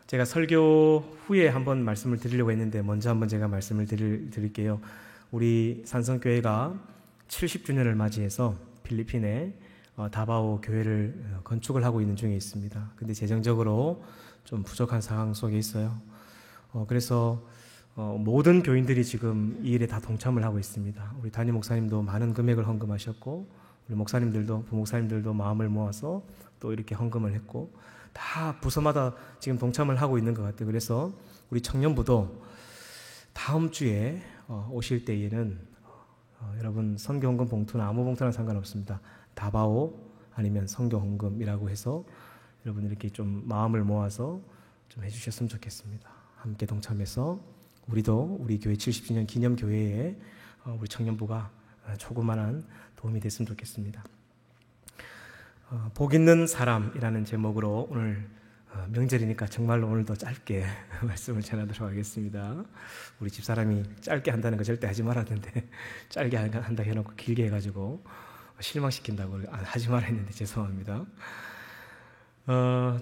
제가 설교 후에 한번 말씀을 드리려고 했는데 먼저 한번 제가 말씀을 드릴게요. 우리 산성교회가 70주년을 맞이해서 필리핀에 다바오 교회를 건축을 하고 있는 중에 있습니다. 근데 재정적으로 좀 부족한 상황 속에 있어요. 그래서 모든 교인들이 지금 이 일에 다 동참을 하고 있습니다. 우리 담임 목사님도 많은 금액을 헌금하셨고, 우리 목사님들도, 부목사님들도 마음을 모아서 또 이렇게 헌금을 했고, 다 부서마다 지금 동참을 하고 있는 것 같아요. 그래서 우리 청년부도 다음 주에 오실 때에는 여러분 선교헌금 봉투나 아무 봉투나 상관없습니다. 다바오 아니면 선교헌금이라고 해서 여러분 이렇게 좀 마음을 모아서 좀 해주셨으면 좋겠습니다. 함께 동참해서 우리도 우리 교회 70주년 기념교회에 우리 청년부가 조그만한 도움이 됐으면 좋겠습니다. 복 있는 사람이라는 제목으로 오늘 명절이니까 정말로 오늘도 짧게 말씀을 전하도록 하겠습니다. 우리 집사람이 짧게 한다는 거 절대 하지 말았는데 짧게 한다 해놓고 길게 해가지고 실망시킨다고 하지 말았는데 죄송합니다.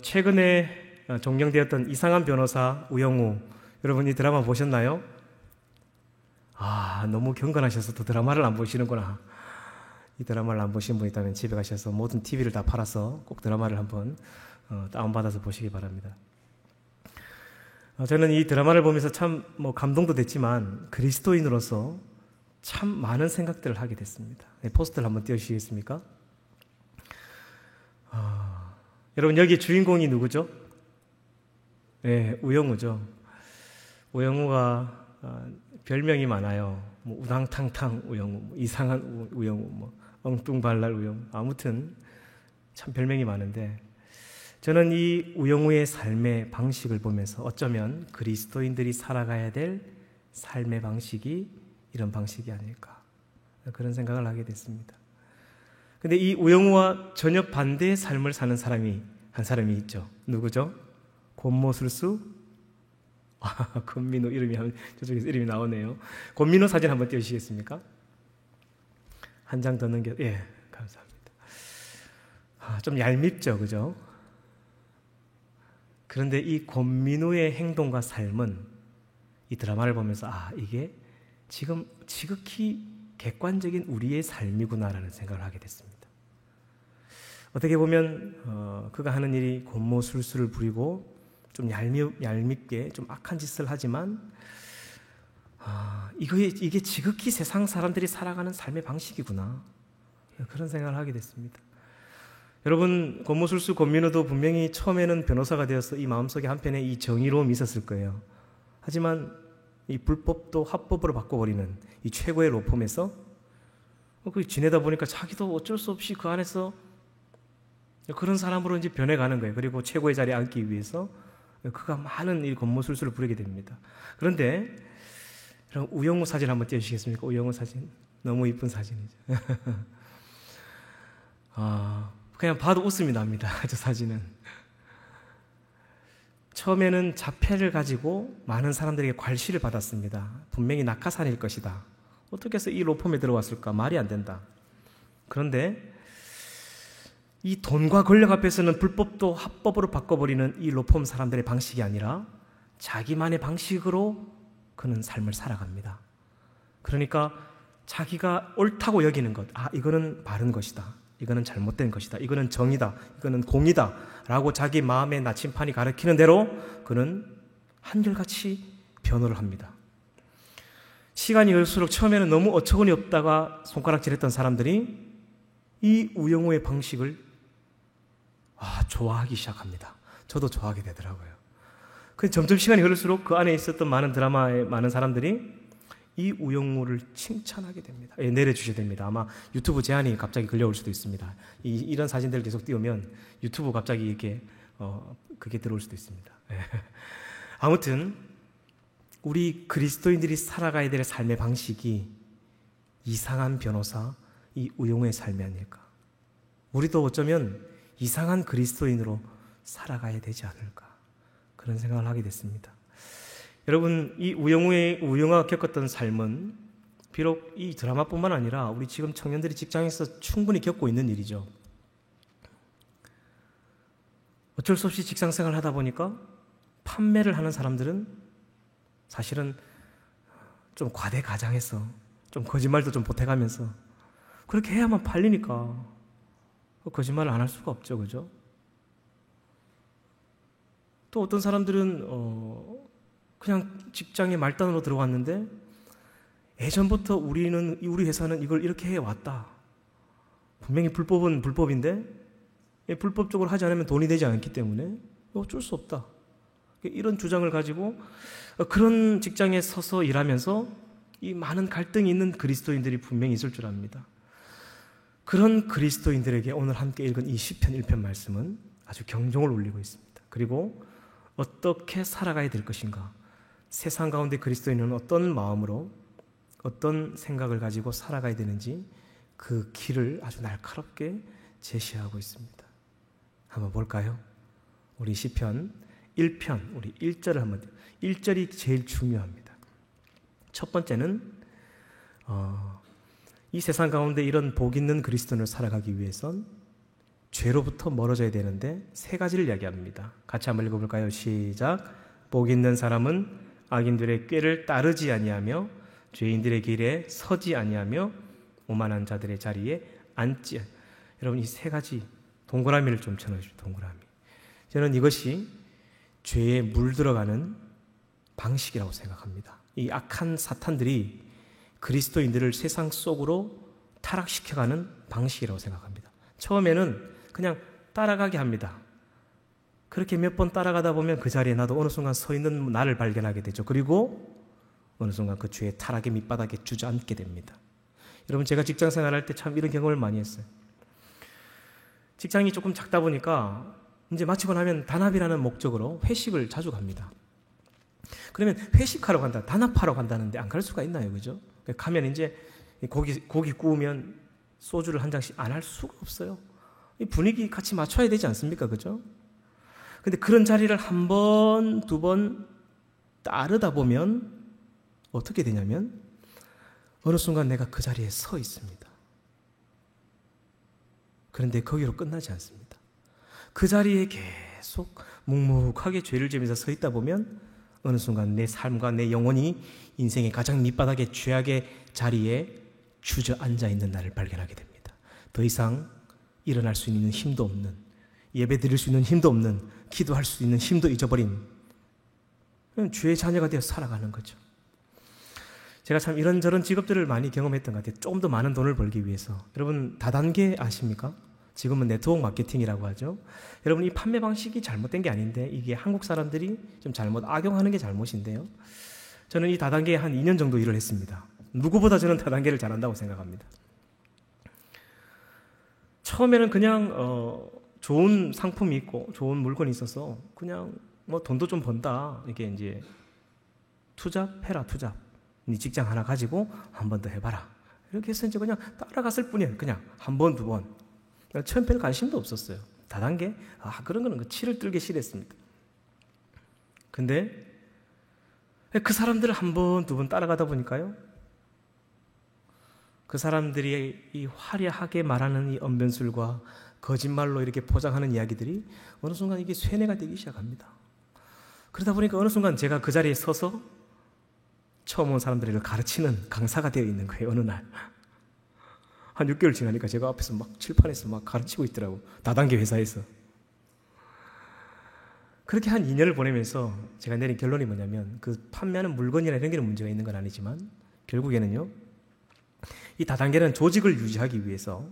최근에 종영되었던 이상한 변호사 우영우, 여러분 이 드라마 보셨나요? 너무 경건하셔서 또 드라마를 안 보시는구나. 이 드라마를 안 보신 분 있다면 집에 가셔서 모든 TV를 다 팔아서 꼭 드라마를 한번 다운받아서 보시기 바랍니다. 저는 이 드라마를 보면서 참 감동도 됐지만 그리스도인으로서 참 많은 생각들을 하게 됐습니다. 포스터를 한번 띄워주시겠습니까? 여러분 여기 주인공이 누구죠? 네, 우영우죠. 우영우가 별명이 많아요. 우당탕탕 우영우, 이상한 우영우, 엉뚱발랄 우영우. 아무튼 참 별명이 많은데 저는 이 우영우의 삶의 방식을 보면서 어쩌면 그리스도인들이 살아가야 될 삶의 방식이 이런 방식이 아닐까, 그런 생각을 하게 됐습니다. 근데 이 우영우와 전혀 반대의 삶을 사는 한 사람이 있죠. 누구죠? 권모술수? 권민호 저쪽에서 이름이 나오네요. 권민호 사진 한번 띄워주시겠습니까? 한 장 더 예, 감사합니다. 좀 얄밉죠, 그죠? 그런데 이 권민호의 행동과 삶은 이 드라마를 보면서 이게 지금 지극히 객관적인 우리의 삶이구나라는 생각을 하게 됐습니다. 어떻게 보면 그가 하는 일이 권모술수를 부리고 좀 얄밉게 좀 악한 짓을 하지만 이게 지극히 세상 사람들이 살아가는 삶의 방식이구나, 그런 생각을 하게 됐습니다. 여러분 권모술수 권민호도 분명히 처음에는 변호사가 되어서 이 마음속에 한편에 이 정의로움이 있었을 거예요. 하지만 이 불법도 합법으로 바꿔버리는 이 최고의 로펌에서 지내다 보니까 자기도 어쩔 수 없이 그 안에서 그런 사람으로 이제 변해가는 거예요. 그리고 최고의 자리에 앉기 위해서 그가 많은 이 권모술수를 부리게 됩니다. 그런데 우영우 사진 한번 띄워주시겠습니까? 우영우 사진 너무 이쁜 사진이죠. 그냥 봐도 웃음이 납니다. 저 사진은 처음에는 자폐를 가지고 많은 사람들에게 괄시를 받았습니다. 분명히 낙하산일 것이다. 어떻게 해서 이 로펌에 들어왔을까? 말이 안 된다. 그런데 이 돈과 권력 앞에서는 불법도 합법으로 바꿔버리는 이 로펌 사람들의 방식이 아니라 자기만의 방식으로 그는 삶을 살아갑니다. 그러니까 자기가 옳다고 여기는 것, 이거는 바른 것이다, 이거는 잘못된 것이다, 이거는 정의다, 이거는 공이다 라고 자기 마음의 나침판이 가르치는 대로 그는 한결같이 변호를 합니다. 시간이 갈수록 처음에는 너무 어처구니 없다가 손가락질했던 사람들이 이 우영우의 방식을 좋아하기 시작합니다. 저도 좋아하게 되더라고요. 점점 시간이 흐를수록 그 안에 있었던 많은 드라마의 많은 사람들이 이 우영우를 칭찬하게 됩니다. 내려주셔야 됩니다. 아마 유튜브 제한이 갑자기 걸려올 수도 있습니다. 이런 사진들을 계속 띄우면 유튜브 갑자기 이렇게 그게 들어올 수도 있습니다. 아무튼 우리 그리스도인들이 살아가야 될 삶의 방식이 이상한 변호사 이 우영우의 삶이 아닐까. 우리도 어쩌면 이상한 그리스도인으로 살아가야 되지 않을까, 그런 생각을 하게 됐습니다. 여러분 이 우영우가 겪었던 삶은 비록 이 드라마뿐만 아니라 우리 지금 청년들이 직장에서 충분히 겪고 있는 일이죠. 어쩔 수 없이 직장 생활을 하다 보니까 판매를 하는 사람들은 사실은 좀 과대가장해서 좀 거짓말도 좀 보태가면서 그렇게 해야만 팔리니까 거짓말을 안 할 수가 없죠. 그죠? 또 어떤 사람들은 그냥 직장에 말단으로 들어갔는데 예전부터 우리 회사는 이걸 이렇게 해왔다. 분명히 불법은 불법인데 불법적으로 하지 않으면 돈이 되지 않기 때문에 어쩔 수 없다. 이런 주장을 가지고 그런 직장에 서서 일하면서 이 많은 갈등이 있는 그리스도인들이 분명히 있을 줄 압니다. 그런 그리스도인들에게 오늘 함께 읽은 이 시편 1편 말씀은 아주 경종을 울리고 있습니다. 그리고 어떻게 살아가야 될 것인가, 세상 가운데 그리스도인은 어떤 마음으로 어떤 생각을 가지고 살아가야 되는지 그 길을 아주 날카롭게 제시하고 있습니다. 한번 볼까요? 우리 시편 1편 우리 1절을 한번 1절이 제일 중요합니다. 첫 번째는 이 세상 가운데 이런 복 있는 그리스도인을 살아가기 위해선 죄로부터 멀어져야 되는데 세 가지를 이야기합니다. 같이 한번 읽어볼까요? 시작. 복 있는 사람은 악인들의 꾀를 따르지 아니하며 죄인들의 길에 서지 아니하며 오만한 자들의 자리에 앉지. 여러분 이 세 가지 동그라미를 좀 쳐넣으십시오. 동그라미. 저는 이것이 죄에 물들어가는 방식이라고 생각합니다. 이 악한 사탄들이 그리스도인들을 세상 속으로 타락시켜가는 방식이라고 생각합니다. 처음에는 그냥 따라가게 합니다. 그렇게 몇 번 따라가다 보면 그 자리에 나도 어느 순간 서 있는 나를 발견하게 되죠. 그리고 어느 순간 그 죄의 타락의 밑바닥에 주저앉게 됩니다. 여러분 제가 직장 생활할 때 참 이런 경험을 많이 했어요. 직장이 조금 작다 보니까 이제 마치고 나면 단합이라는 목적으로 회식을 자주 갑니다. 그러면 회식하러 간다, 단합하러 간다는데 안 갈 수가 있나요? 그죠? 가면 이제 고기 구우면 소주를 한 잔씩 안 할 수가 없어요. 이 분위기 같이 맞춰야 되지 않습니까? 그죠? 근데 그런 자리를 한 번, 두 번 따르다 보면 어떻게 되냐면 어느 순간 내가 그 자리에 서 있습니다. 그런데 거기로 끝나지 않습니다. 그 자리에 계속 묵묵하게 죄를 지면서 서 있다 보면 어느 순간 내 삶과 내 영혼이 인생의 가장 밑바닥의 죄악의 자리에 주저앉아 있는 나를 발견하게 됩니다. 더 이상 일어날 수 있는 힘도 없는, 예배 드릴 수 있는 힘도 없는, 기도할 수 있는 힘도 잊어버린 죄의 자녀가 되어 살아가는 거죠. 제가 참 이런저런 직업들을 많이 경험했던 것 같아요. 조금 더 많은 돈을 벌기 위해서. 여러분 다단계 아십니까? 지금은 네트워크 마케팅이라고 하죠. 여러분 이 판매 방식이 잘못된 게 아닌데 이게 한국 사람들이 좀 잘못 악용하는 게 잘못인데요. 저는 이 다단계에 한 2년 정도 일을 했습니다. 누구보다 저는 다단계를 잘한다고 생각합니다. 처음에는 그냥 좋은 상품이 있고 좋은 물건이 있어서 그냥 뭐 돈도 좀 번다. 이게 이제 투잡해라 투잡. 네 직장 하나 가지고 한 번 더 해봐라. 이렇게 해서 이제 그냥 따라갔을 뿐이에요. 그냥 한 번, 두 번. 처음 별 관심도 없었어요. 다단계? 그런 거는 치를 들기 싫었습니다. 근데 그 사람들을 한 번, 두 번 따라가다 보니까요. 그 사람들이 이 화려하게 말하는 이 언변술과 거짓말로 이렇게 포장하는 이야기들이 어느 순간 이게 쇠뇌가 되기 시작합니다. 그러다 보니까 어느 순간 제가 그 자리에 서서 처음 온 사람들을 가르치는 강사가 되어 있는 거예요. 어느 날. 한 6개월 지나니까 제가 앞에서 막 칠판에서 막 가르치고 있더라고. 다단계 회사에서. 그렇게 한 2년을 보내면서 제가 내린 결론이 뭐냐면 그 판매하는 물건이나 이런 게 문제가 있는 건 아니지만 결국에는요. 이 다단계는 조직을 유지하기 위해서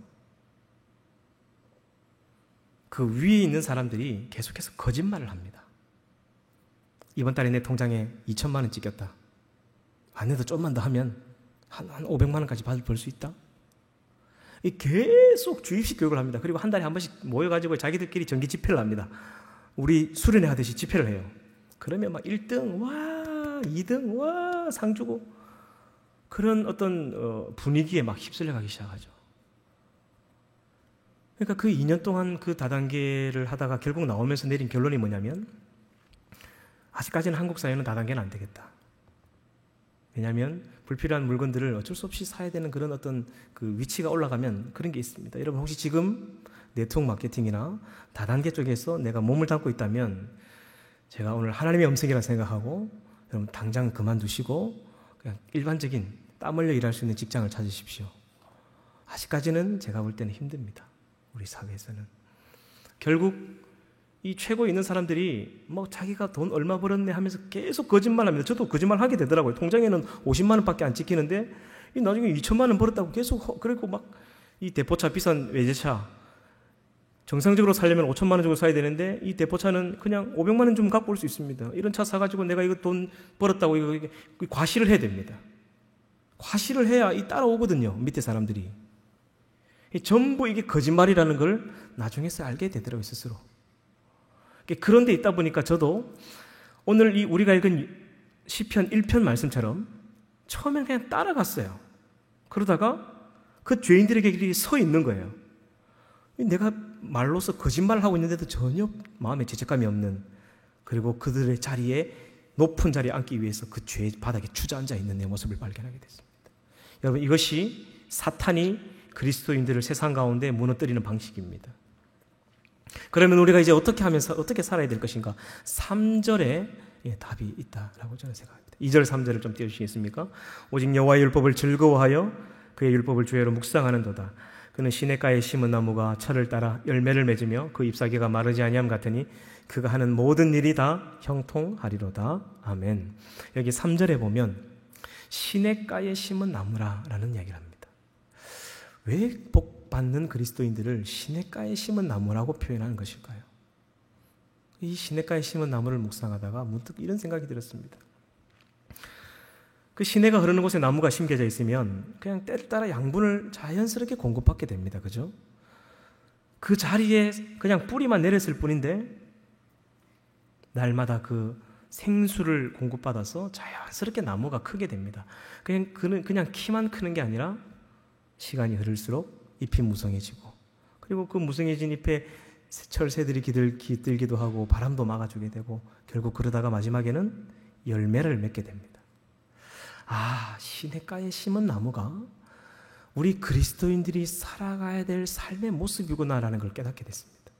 그 위에 있는 사람들이 계속해서 거짓말을 합니다. 이번 달에 내 통장에 2천만 원 찍혔다. 안 해도 좀만 더 하면 한 500만 원까지 벌 수 있다. 계속 주입식 교육을 합니다. 그리고 한 달에 한 번씩 모여가지고 자기들끼리 정기 집회를 합니다. 우리 수련회 하듯이 집회를 해요. 그러면 막 1등, 와, 2등, 와, 상 주고 그런 어떤 분위기에 막 휩쓸려 가기 시작하죠. 그러니까 그 2년 동안 그 다단계를 하다가 결국 나오면서 내린 결론이 뭐냐면 아직까지는 한국 사회는 다단계는 안 되겠다. 왜냐하면 불필요한 물건들을 어쩔 수 없이 사야 되는 그런 어떤 그 위치가 올라가면 그런 게 있습니다. 여러분 혹시 지금 네트워크 마케팅이나 다단계 쪽에서 내가 몸을 담고 있다면 제가 오늘 하나님의 음성이라 생각하고 여러분 당장 그만두시고 그냥 일반적인 땀 흘려 일할 수 있는 직장을 찾으십시오. 아직까지는 제가 볼 때는 힘듭니다. 우리 사회에서는. 결국 이 최고에 있는 사람들이 뭐 자기가 돈 얼마 벌었네 하면서 계속 거짓말합니다. 저도 거짓말하게 되더라고요. 통장에는 50만 원밖에 안 찍히는데 이 나중에 2천만 원 벌었다고 계속 그리고 막 이 대포차 비싼 외제차 정상적으로 살려면 5천만 원 주고 사야 되는데 이 대포차는 그냥 500만 원 좀 갖고 올 수 있습니다. 이런 차 사가지고 내가 이거 돈 벌었다고 이거 과시를 해야 됩니다. 과시를 해야 이 따라오거든요. 밑에 사람들이. 전부 이게 거짓말이라는 걸 나중에서 알게 되더라고요. 스스로. 그런 데 있다 보니까 저도 오늘 이 우리가 읽은 시편 1편 말씀처럼 처음엔 그냥 따라갔어요. 그러다가 그 죄인들에게 길이 서 있는 거예요. 내가 말로서 거짓말을 하고 있는데도 전혀 마음에 죄책감이 없는, 그리고 그들의 자리에 높은 자리에 앉기 위해서 그 죄의 바닥에 주저앉아 있는 내 모습을 발견하게 됐습니다. 여러분, 이것이 사탄이 그리스도인들을 세상 가운데 무너뜨리는 방식입니다. 그러면 우리가 이제 어떻게 하면서 어떻게 살아야 될 것인가? 3절에 답이 있다라고 저는 생각합니다. 2절 3절을 좀 띄워주시겠습니까? 오직 여호와의 율법을 즐거워하여 그의 율법을 주야로 묵상하는도다. 그는 시냇가에 심은 나무가 철을 따라 열매를 맺으며 그 잎사귀가 마르지 아니함 같으니 그가 하는 모든 일이 다 형통하리로다. 아멘. 여기 3절에 보면 시냇가에 심은 나무라라는 이야기를 합니다. 왜 복받는 그리스도인들을 시냇가에 심은 나무라고 표현하는 것일까요? 이 시냇가에 심은 나무를 묵상하다가 문득 이런 생각이 들었습니다. 그 시내가 흐르는 곳에 나무가 심겨져 있으면 그냥 때를 따라 양분을 자연스럽게 공급받게 됩니다. 그죠? 그 자리에 그냥 뿌리만 내렸을 뿐인데 날마다 그 생수를 공급받아서 자연스럽게 나무가 크게 됩니다. 그냥 키만 크는 게 아니라 시간이 흐를수록 잎이 무성해지고, 그리고 그 무성해진 잎에 철새들이 깃들기도 하고 바람도 막아주게 되고, 결국 그러다가 마지막에는 열매를 맺게 됩니다. 아, 시냇가에 심은 나무가 우리 그리스도인들이 살아가야 될 삶의 모습이구나라는 걸 깨닫게 됐습니다.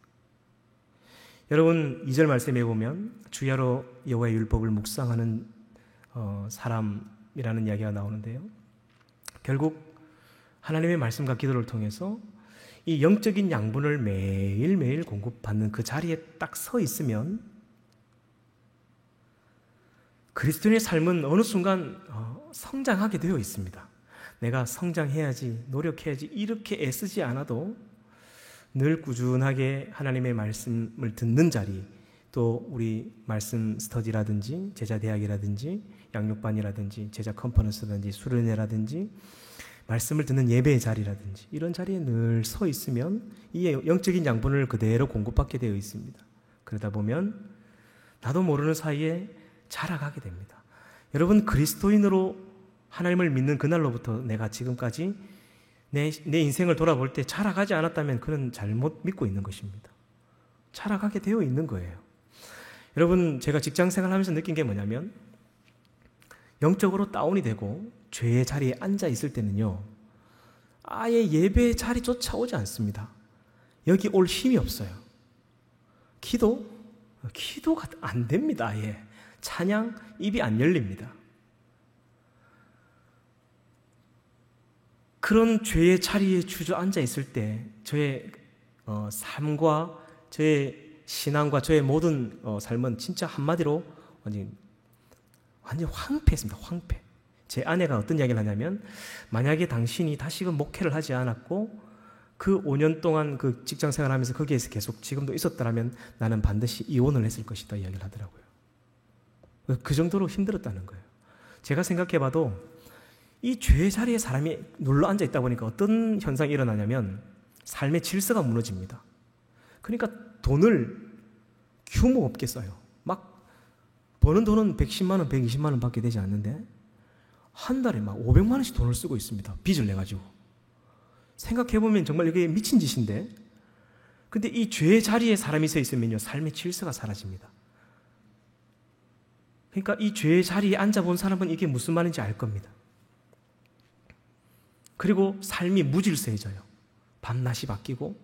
여러분, 2절 말씀에 보면 주야로 여호와의 율법을 묵상하는 사람이라는 이야기가 나오는데요. 결국 하나님의 말씀과 기도를 통해서 이 영적인 양분을 매일매일 공급받는 그 자리에 딱 서 있으면 그리스도인의 삶은 어느 순간 성장하게 되어 있습니다. 내가 성장해야지, 노력해야지 이렇게 애쓰지 않아도 늘 꾸준하게 하나님의 말씀을 듣는 자리, 또 우리 말씀 스터디라든지 제자대학이라든지 양육반이라든지 제자 컨퍼런스라든지 수련회라든지 말씀을 듣는 예배의 자리라든지 이런 자리에 늘 서 있으면 이 영적인 양분을 그대로 공급받게 되어 있습니다. 그러다 보면 나도 모르는 사이에 자라가게 됩니다. 여러분, 그리스도인으로 하나님을 믿는 그날로부터 내가 지금까지 내 인생을 돌아볼 때 자라가지 않았다면 그는 잘못 믿고 있는 것입니다. 자라가게 되어 있는 거예요. 여러분, 제가 직장생활 하면서 느낀 게 뭐냐면 영적으로 다운이 되고 죄의 자리에 앉아 있을 때는요, 아예 예배의 자리조차 오지 않습니다. 여기 올 힘이 없어요. 기도가 안 됩니다. 아예 찬양 입이 안 열립니다. 그런 죄의 자리에 주저앉아 있을 때 저의 삶과 저의 신앙과 저의 모든 삶은 진짜 한마디로 완전 황폐했습니다. 황폐. 제 아내가 어떤 이야기를 하냐면, 만약에 당신이 다시금 목회를 하지 않았고 그 5년 동안 그 직장 생활하면서 거기에서 계속 지금도 있었더라면 나는 반드시 이혼을 했을 것이다 이야기를 하더라고요. 그 정도로 힘들었다는 거예요. 제가 생각해봐도 이 죄의 자리에 사람이 눌러 앉아 있다 보니까 어떤 현상이 일어나냐면 삶의 질서가 무너집니다. 그러니까 돈을 규모 없게 써요. 막 버는 돈은 110만 원, 120만 원 밖에 되지 않는데 한 달에 막 500만 원씩 돈을 쓰고 있습니다. 빚을 내가지고. 생각해보면 정말 이게 미친 짓인데, 근데 이 죄의 자리에 사람이 서 있으면요, 삶의 질서가 사라집니다. 그러니까 이 죄의 자리에 앉아본 사람은 이게 무슨 말인지 알 겁니다. 그리고 삶이 무질서해져요. 밤낮이 바뀌고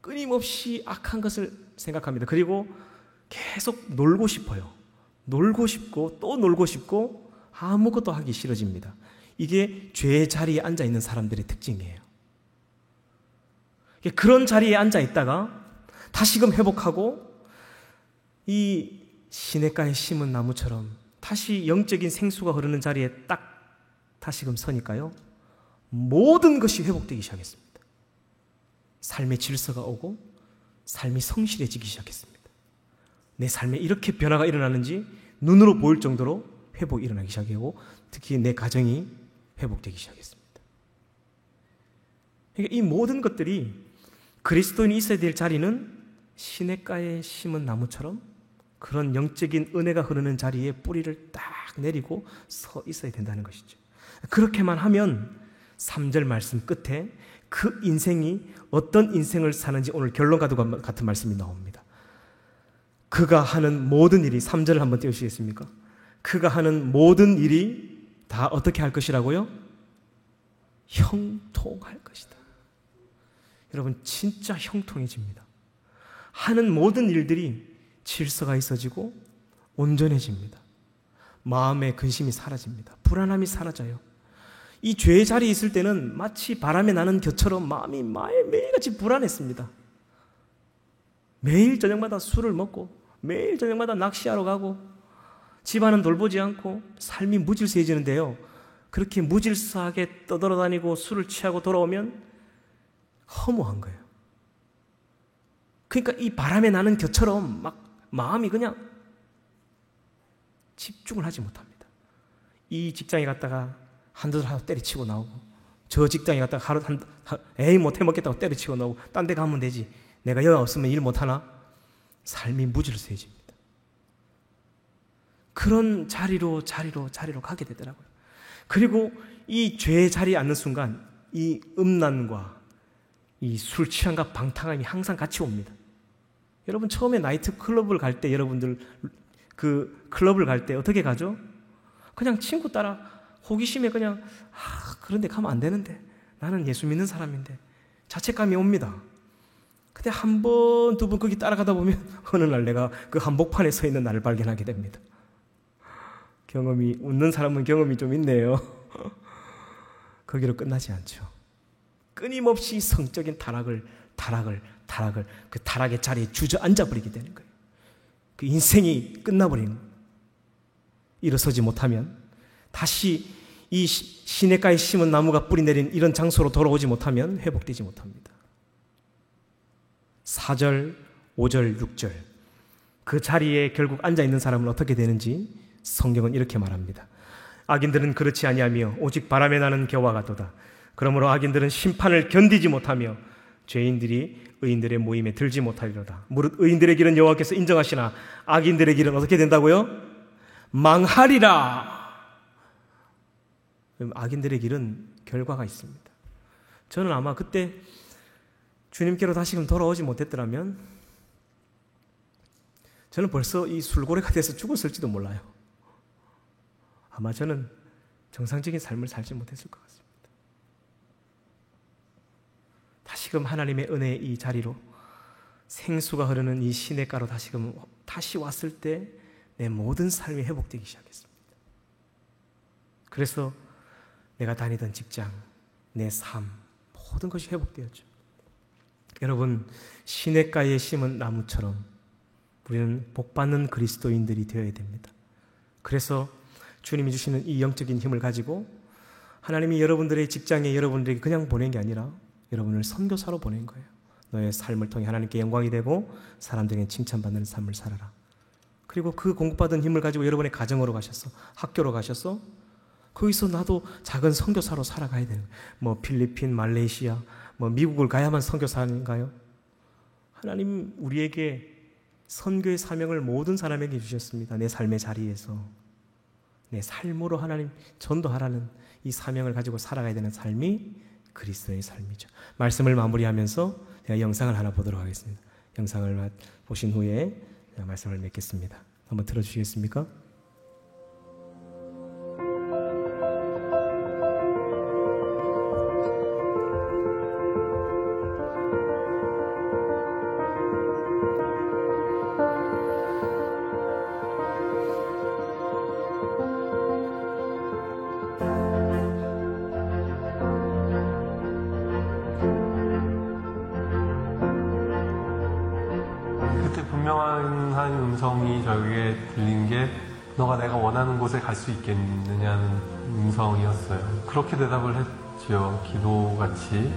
끊임없이 악한 것을 생각합니다. 그리고 계속 놀고 싶어요. 놀고 싶고 또 놀고 싶고 아무것도 하기 싫어집니다. 이게 죄의 자리에 앉아있는 사람들의 특징이에요. 그런 자리에 앉아있다가 다시금 회복하고 이 시냇가에 심은 나무처럼 다시 영적인 생수가 흐르는 자리에 딱 다시금 서니까요, 모든 것이 회복되기 시작했습니다. 삶의 질서가 오고 삶이 성실해지기 시작했습니다. 내 삶에 이렇게 변화가 일어나는지 눈으로 보일 정도로 회복이 일어나기 시작하고 특히 내 가정이 회복되기 시작했습니다. 그러니까 이 모든 것들이 그리스도인이 있어야 될 자리는 시냇가에 심은 나무처럼 그런 영적인 은혜가 흐르는 자리에 뿌리를 딱 내리고 서 있어야 된다는 것이죠. 그렇게만 하면 3절 말씀 끝에 그 인생이 어떤 인생을 사는지 오늘 결론과도 같은 말씀이 나옵니다. 그가 하는 모든 일이, 3절을 한번 띄우시겠습니까? 그가 하는 모든 일이 다 어떻게 할 것이라고요? 형통할 것이다. 여러분, 진짜 형통해집니다. 하는 모든 일들이 질서가 있어지고 온전해집니다. 마음의 근심이 사라집니다. 불안함이 사라져요. 이 죄의 자리에 있을 때는 마치 바람에 나는 겨처럼 마음이 매일같이 불안했습니다. 매일 저녁마다 술을 먹고 매일 저녁마다 낚시하러 가고 집안은 돌보지 않고 삶이 무질서해지는데요, 그렇게 무질서하게 떠돌아다니고 술을 취하고 돌아오면 허무한 거예요. 그러니까 이 바람에 나는 겨처럼 막 마음이 그냥 집중을 하지 못합니다. 이 직장에 갔다가 한두 달 하고 때려치고 나오고, 저 직장에 갔다가 에이 못해 먹겠다고 때려치고 나오고, 딴 데 가면 되지, 내가 여기 없으면 일 못하나? 삶이 무질서해집니다. 그런 자리로 가게 되더라고요. 그리고 이 죄의 자리에 앉는 순간 이 음란과 이 술 취함과 방탕함이 항상 같이 옵니다. 여러분, 처음에 나이트 클럽을 갈 때, 여러분들 그 클럽을 갈 때 어떻게 가죠? 그냥 친구 따라 호기심에 그냥 그런 데 가면 안 되는데, 나는 예수 믿는 사람인데 자책감이 옵니다. 근데 한 번, 두 번 거기 따라가다 보면 어느 날 내가 그 한복판에 서 있는 나를 발견하게 됩니다. 웃는 사람은 경험이 좀 있네요. 거기로 끝나지 않죠. 끊임없이 성적인 타락을 그 타락의 자리에 주저앉아 버리게 되는 거예요. 그 인생이 끝나버리는 거예요. 일어서지 못하면 다시 이 시냇가에 심은 나무가 뿌리 내린 이런 장소로 돌아오지 못하면 회복되지 못합니다. 4절, 5절, 6절 그 자리에 결국 앉아있는 사람은 어떻게 되는지 성경은 이렇게 말합니다. 악인들은 그렇지 아니하며 오직 바람에 나는 겨와 같도다. 그러므로 악인들은 심판을 견디지 못하며 죄인들이 의인들의 모임에 들지 못하리로다. 무릇 의인들의 길은 여호와께서 인정하시나 악인들의 길은 어떻게 된다고요? 망하리라. 악인들의 길은 결과가 있습니다. 저는 아마 그때 주님께로 다시금 돌아오지 못했더라면 저는 벌써 이 술고래가 돼서 죽었을지도 몰라요. 아마 저는 정상적인 삶을 살지 못했을 것 같습니다. 다시금 하나님의 은혜의 이 자리로, 생수가 흐르는 이 시냇가로 다시 왔을 때 내 모든 삶이 회복되기 시작했습니다. 그래서 내가 다니던 직장, 내 삶, 모든 것이 회복되었죠. 여러분, 시냇가에 심은 나무처럼 우리는 복받는 그리스도인들이 되어야 됩니다. 그래서 주님이 주시는 이 영적인 힘을 가지고 하나님이 여러분들의 직장에 여러분들에게 그냥 보낸 게 아니라 여러분을 선교사로 보낸 거예요. 너의 삶을 통해 하나님께 영광이 되고 사람들에게 칭찬받는 삶을 살아라. 그리고 그 공급받은 힘을 가지고 여러분의 가정으로 가셨어, 학교로 가셨어. 거기서 나도 작은 선교사로 살아가야 되는 거예요. 뭐 필리핀, 말레이시아, 뭐 미국을 가야만 선교사인가요? 하나님 우리에게 선교의 사명을 모든 사람에게 주셨습니다. 내 삶의 자리에서 내 삶으로 하나님 전도하라는 이 사명을 가지고 살아가야 되는 삶이 그리스도의 삶이죠. 말씀을 마무리하면서 제가 영상을 하나 보도록 하겠습니다. 영상을 보신 후에 제가 말씀을 맺겠습니다. 한번 들어주시겠습니까? 저에게 들린 게 너가 내가 원하는 곳에 갈 수 있겠느냐는 음성이었어요. 그렇게 대답을 했지요. 기도같이.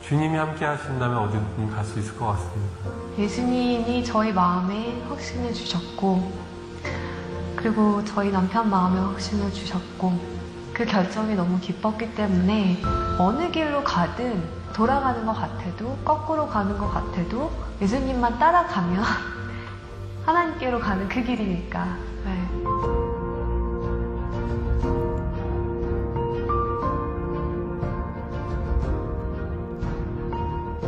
주님이 함께 하신다면 어디든 갈 수 있을 것 같습니다. 예수님이 저희 마음에 확신을 주셨고, 그리고 저희 남편 마음에 확신을 주셨고, 그 결정이 너무 기뻤기 때문에 어느 길로 가든 돌아가는 것 같아도 거꾸로 가는 것 같아도 예수님만 따라가면 하나님께로 가는 그 길이니까. 네.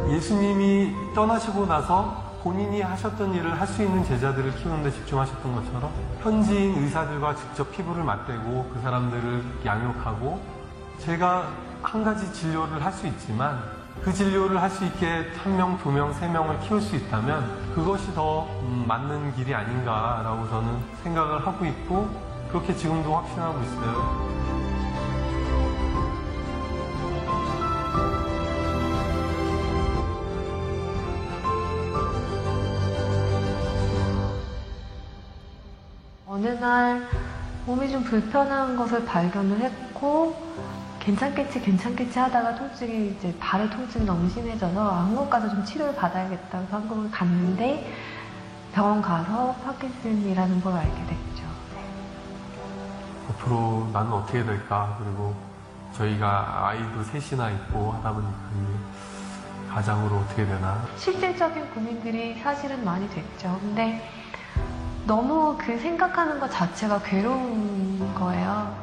예수님이 떠나시고 나서 본인이 하셨던 일을 할 수 있는 제자들을 키우는 데 집중하셨던 것처럼 현지인 의사들과 직접 피부를 맞대고 그 사람들을 양육하고 제가 한 가지 진료를 할 수 있지만 그 진료를 할 수 있게 1명, 2명, 3명을 키울 수 있다면 그것이 더 맞는 길이 아닌가라고 저는 생각을 하고 있고 그렇게 지금도 확신하고 있어요. 어느 날 몸이 좀 불편한 것을 발견을 했고 괜찮겠지 하다가 통증이 이제 발의 통증이 너무 심해져서 한국 가서 좀 치료를 받아야겠다고 해서 한국을 갔는데 병원 가서 파킨슨이라는 걸 알게 됐죠. 네. 앞으로 나는 어떻게 될까? 그리고 저희가 아이도 셋이나 있고 하다 보니까 이 가장으로 어떻게 되나? 실질적인 고민들이 사실은 많이 됐죠. 근데 너무 그 생각하는 것 자체가 괴로운 거예요.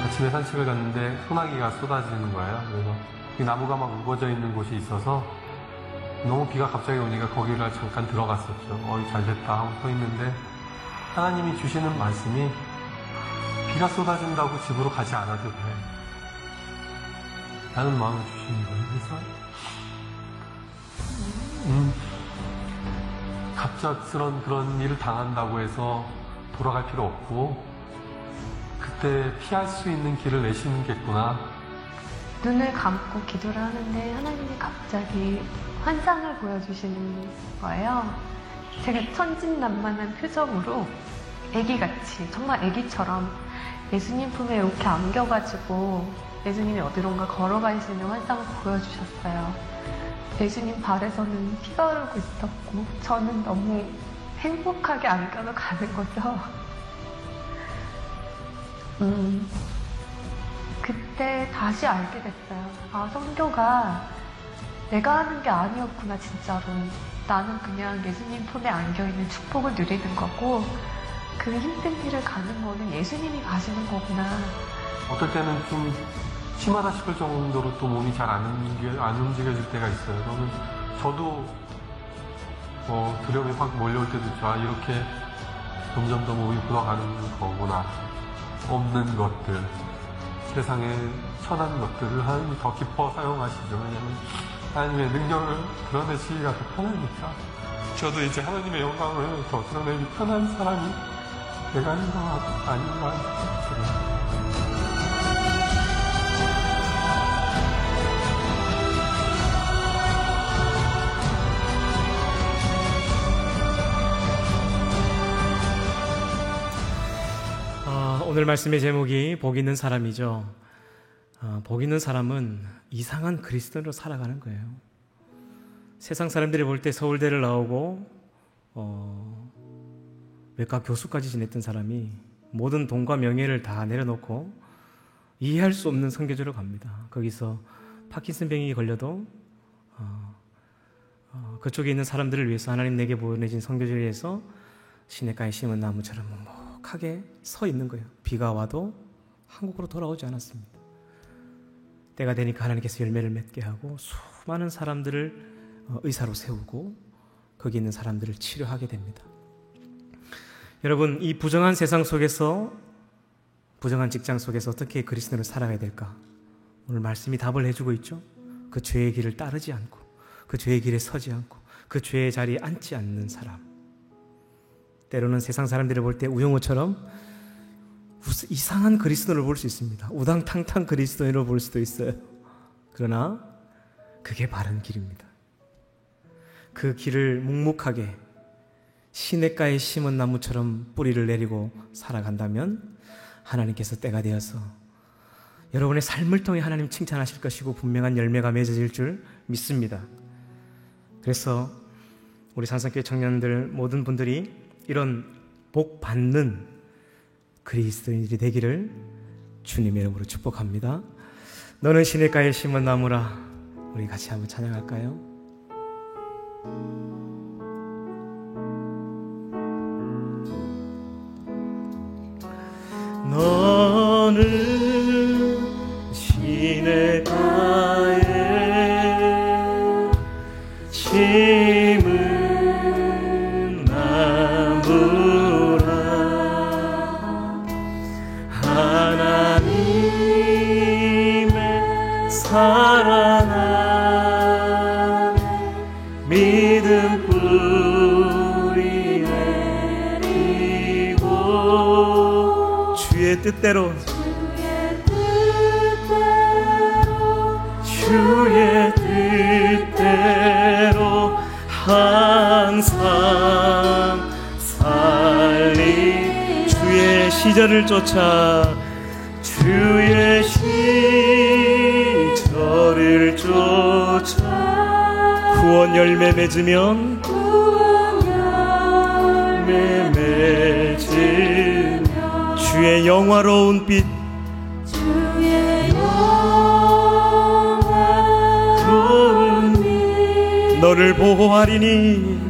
아침에 산책을 갔는데 소나기가 쏟아지는 거예요. 그래서 이 나무가 막 우거져 있는 곳이 있어서 너무 비가 갑자기 오니까 거기를 잠깐 들어갔었죠. 잘 됐다 하고 서 있는데 하나님이 주시는 말씀이 비가 쏟아진다고 집으로 가지 않아도 돼. 라는 마음을 주시는 거예요. 그래서 갑작스런 그런 일을 당한다고 해서 돌아갈 필요 없고 그때 피할 수 있는 길을 내시는겠구나. 눈을 감고 기도를 하는데 하나님이 갑자기 환상을 보여주시는 거예요. 제가 천진난만한 표정으로 애기같이 정말 애기처럼 예수님 품에 이렇게 안겨가지고 예수님이 어디론가 걸어가시는 환상을 보여주셨어요. 예수님 발에서는 피가 흐르고 있었고 저는 너무 행복하게 안겨서 가는 거죠. 그때 다시 알게 됐어요. 아, 성교가 내가 하는 게 아니었구나, 진짜로. 나는 그냥 예수님 품에 안겨있는 축복을 누리는 거고 그 힘든 길을 가는 거는 예수님이 가시는 거구나. 어떨 때는 좀 심하다 싶을 정도로 또 몸이 잘 안 움직여질 때가 있어요. 그러면 저도 두려움이 확 몰려올 때도 있죠. 아, 이렇게 점점 더 몸이 굳어가는 거구나. 없는 것들, 세상에 천한 것들을 하나님이 더 깊어 사용하시죠. 왜냐하면 하나님의 능력을 드러내시기가 더 편하니까. 저도 이제 하나님의 영광을 더 드러내기 편한 사람이 내가 아닌가 싶어요. 오늘 말씀의 제목이 복 있는 사람이죠. 복 있는 사람은 이상한 그리스도인으로 살아가는 거예요. 세상 사람들이 볼 때 서울대를 나오고 외과 교수까지 지냈던 사람이 모든 돈과 명예를 다 내려놓고 이해할 수 없는 선교지로 갑니다. 거기서 파킨슨병이 걸려도 그쪽에 있는 사람들을 위해서 하나님 내게 보내신 선교지에서 시냇가에 심은 나무처럼 하게 서 있는 거예요. 비가 와도 한국으로 돌아오지 않았습니다. 때가 되니까 하나님께서 열매를 맺게 하고 수많은 사람들을 의사로 세우고 거기 있는 사람들을 치료하게 됩니다. 여러분, 이 부정한 세상 속에서, 부정한 직장 속에서 어떻게 그리스도인을 살아가야 될까? 오늘 말씀이 답을 해주고 있죠. 그 죄의 길을 따르지 않고 그 죄의 길에 서지 않고 그 죄의 자리에 앉지 않는 사람. 때로는 세상 사람들이 볼 때 우영우처럼 이상한 그리스도인을 볼 수 있습니다. 우당탕탕 그리스도인을 볼 수도 있어요. 그러나 그게 바른 길입니다. 그 길을 묵묵하게 시냇가에 심은 나무처럼 뿌리를 내리고 살아간다면 하나님께서 때가 되어서 여러분의 삶을 통해 하나님 칭찬하실 것이고 분명한 열매가 맺어질 줄 믿습니다. 그래서 우리 산성교회 청년들 모든 분들이 이런 복 받는 그리스도인들이 되기를 주님의 이름으로 축복합니다. 너는 시냇가에 심은 나무라. 우리 같이 한번 찬양할까요? 너는 시냇가에 심은 나무라. 하나님의 사랑 안에 믿음 뿌리 내리고 주의 뜻대로 항상 살리. 주의 시절을 쫓아 주의 시절을 쫓아 구원 열매 맺으면 주의 영화로운 빛 너를 보호하리니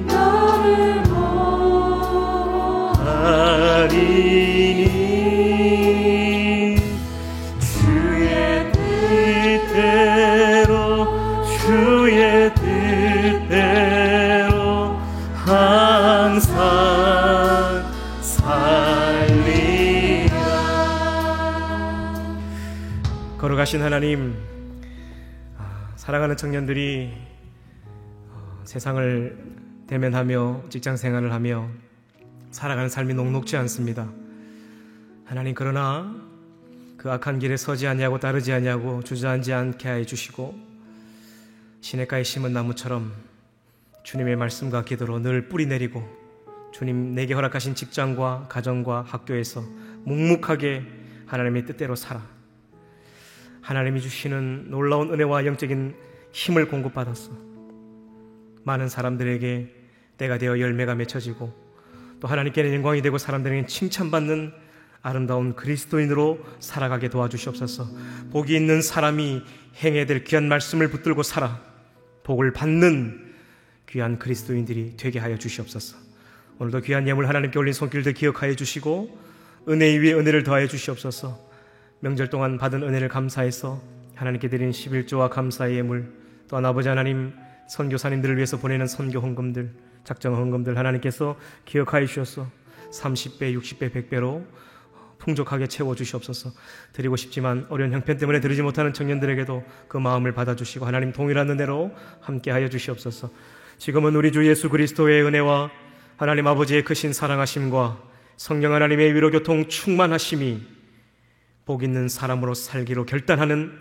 주의 뜻대로 항상 살리라. 걸어가신 하나님, 사랑하는 청년들이 세상을 대면하며 직장생활을 하며 살아가는 삶이 녹록지 않습니다. 하나님, 그러나 그 악한 길에 서지 아니하고 따르지 아니하고 주저앉지 않게 해 주시고 시냇가에 심은 나무처럼 주님의 말씀과 기도로 늘 뿌리 내리고 주님 내게 허락하신 직장과 가정과 학교에서 묵묵하게 하나님의 뜻대로 살아 하나님이 주시는 놀라운 은혜와 영적인 힘을 공급받았어 많은 사람들에게 때가 되어 열매가 맺혀지고 또 하나님께는 영광이 되고 사람들에게 칭찬받는 아름다운 그리스도인으로 살아가게 도와주시옵소서. 복이 있는 사람이 행해야 될 귀한 말씀을 붙들고 살아 복을 받는 귀한 그리스도인들이 되게 하여 주시옵소서. 오늘도 귀한 예물 하나님께 올린 손길들 기억하여 주시고 은혜 위에 은혜를 더하여 주시옵소서. 명절 동안 받은 은혜를 감사해서 하나님께 드린 11조와 감사의 예물, 또한 아버지 하나님 선교사님들을 위해서 보내는 선교 헌금들, 작정 헌금들 하나님께서 기억하여 주셔서 30배, 60배, 100배로 풍족하게 채워주시옵소서. 드리고 싶지만 어려운 형편 때문에 드리지 못하는 청년들에게도 그 마음을 받아주시고 하나님 동일한 은혜로 함께하여 주시옵소서. 지금은 우리 주 예수 그리스도의 은혜와 하나님 아버지의 크신 사랑하심과 성령 하나님의 위로교통 충만하심이 복 있는 사람으로 살기로 결단하는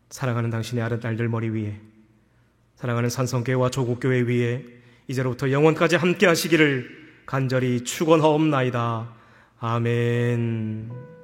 사랑하는 당신의 아들딸들 머리 위에, 사랑하는 산성교회와 조국교회 위에 이제로부터 영원까지 함께 하시기를 간절히 축원하옵나이다. 아멘.